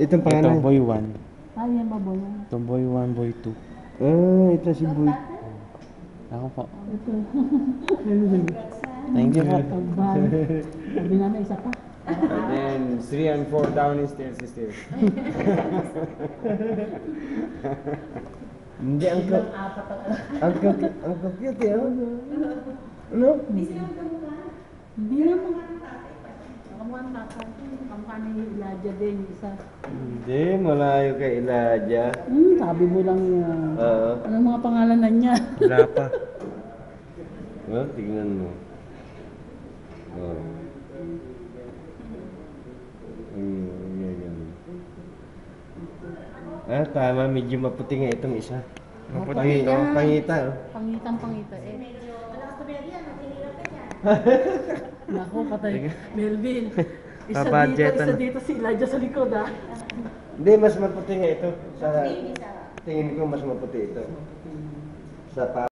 Itong Ito, pangalan. boy 1. Ay, yan ba boy? Ito, boy 1, boy 2. Ito si Boy. Ako po. Ito. Thank you po. Pagbal. Sabi na isa pa. And then 3 and 4 down is stairs. Hindi, ang cute eh. Ano? Hindi naman. Kamukha ng tatay. Kamukha ni Elijah din, isa. Hindi, malayo kay Elijah. Sabi mo lang yan. Oo. Anong mga pangalanan niya? Wala pa. Well, tignan mo. Oh. Tama, medyo maputi nga itong isa. Maputi. Pangita, oh. Pangitang-pangita eh. Naku, patay. Melvin. Isa dito, Babadgetan. isa dito si Elijah sa likod ah. Hindi, mas maputi nga ito. Sa tingin ko, mas maputi ito. Sa